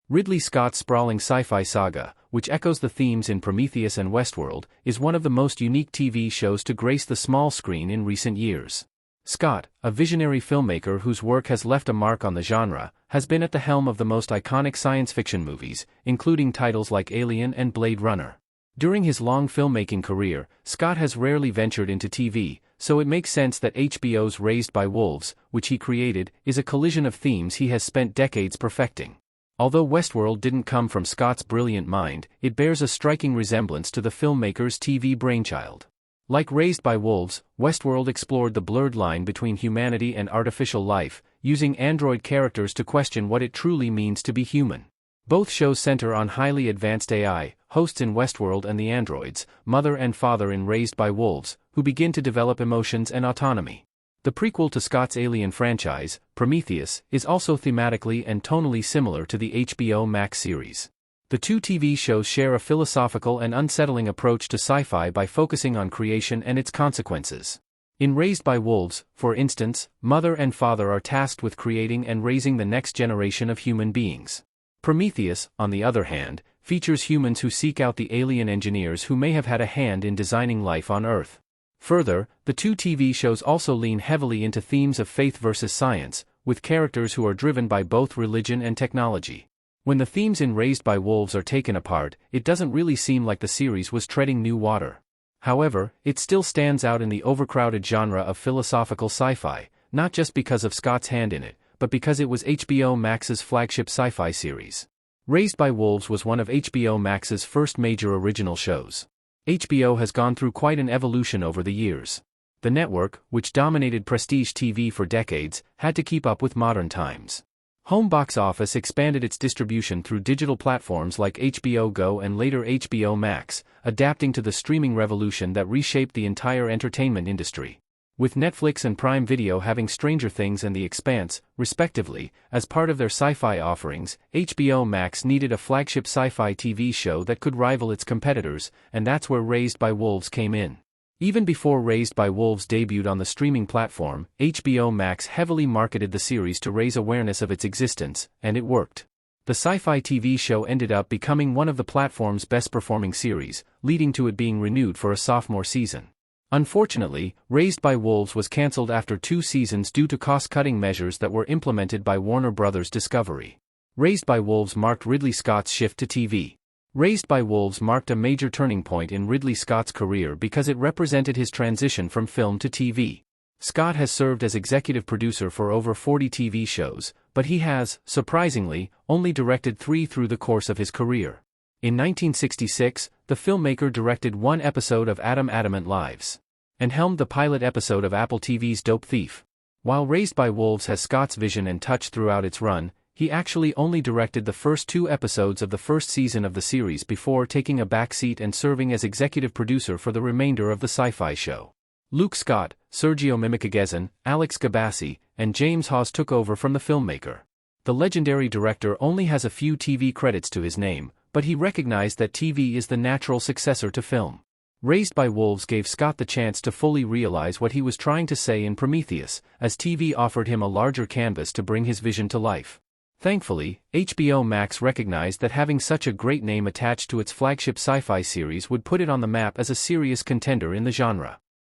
Ridley Scott's sprawling sci-fi saga, which echoes the themes in Prometheus and Westworld, is one of the most unique TV shows to grace the small screen in recent years. Scott, a visionary filmmaker whose work has left a mark on the genre, has been at the helm of the most iconic science fiction movies, including titles like Alien and Blade Runner. During his long filmmaking career, Scott has rarely ventured into TV, so it makes sense that HBO's Raised by Wolves, which he created, is a collision of themes he has spent decades perfecting. Although Westworld didn't come from Scott's brilliant mind, it bears a striking resemblance to the filmmaker's TV brainchild. Like Raised by Wolves, Westworld explored the blurred line between humanity and artificial life, using android characters to question what it truly means to be human. Both shows center on highly advanced AI, hosts in Westworld and the androids, mother and father in Raised by Wolves, who begin to develop emotions and autonomy. The prequel to Scott's Alien franchise, Prometheus, is also thematically and tonally similar to the HBO Max series. The two TV shows share a philosophical and unsettling approach to sci-fi by focusing on creation and its consequences. In Raised by Wolves, for instance, mother and father are tasked with creating and raising the next generation of human beings. Prometheus, on the other hand, features humans who seek out the alien engineers who may have had a hand in designing life on Earth. Further, the two TV shows also lean heavily into themes of faith versus science, with characters who are driven by both religion and technology. When the themes in Raised by Wolves are taken apart, it doesn't really seem like the series was treading new water. However, it still stands out in the overcrowded genre of philosophical sci-fi, not just because of Scott's hand in it, but because it was HBO Max's flagship sci-fi series. Raised by Wolves was one of HBO Max's first major original shows. HBO has gone through quite an evolution over the years. The network, which dominated prestige TV for decades, had to keep up with modern times. Home box office expanded its distribution through digital platforms like HBO Go and later HBO Max, adapting to the streaming revolution that reshaped the entire entertainment industry. With Netflix and Prime Video having Stranger Things and The Expanse, respectively, as part of their sci-fi offerings, HBO Max needed a flagship sci-fi TV show that could rival its competitors, and that's where Raised by Wolves came in. Even before Raised by Wolves debuted on the streaming platform, HBO Max heavily marketed the series to raise awareness of its existence, and it worked. The sci-fi TV show ended up becoming one of the platform's best-performing series, leading to it being renewed for a sophomore season. Unfortunately, Raised by Wolves was cancelled after 2 seasons due to cost-cutting measures that were implemented by Warner Bros. Discovery. Raised by Wolves marked Ridley Scott's shift to TV. Raised by Wolves marked a major turning point in Ridley Scott's career because it represented his transition from film to TV. Scott has served as executive producer for over 40 TV shows, but he has, surprisingly, only directed 3 through the course of his career. In 1966, the filmmaker directed 1 episode of Adamant Lives and helmed the pilot episode of Apple TV's Dope Thief. While Raised by Wolves has Scott's vision and touch throughout its run, he actually only directed the first 2 episodes of the first season of the series before taking a backseat and serving as executive producer for the remainder of the sci-fi show. Luke Scott, Sergio Mimikagezan, Alex Gabassi, and James Hawes took over from the filmmaker. The legendary director only has a few TV credits to his name, but he recognized that TV is the natural successor to film. Raised by Wolves gave Scott the chance to fully realize what he was trying to say in Prometheus, as TV offered him a larger canvas to bring his vision to life. Thankfully, HBO Max recognized that having such a great name attached to its flagship sci-fi series would put it on the map as a serious contender in the genre.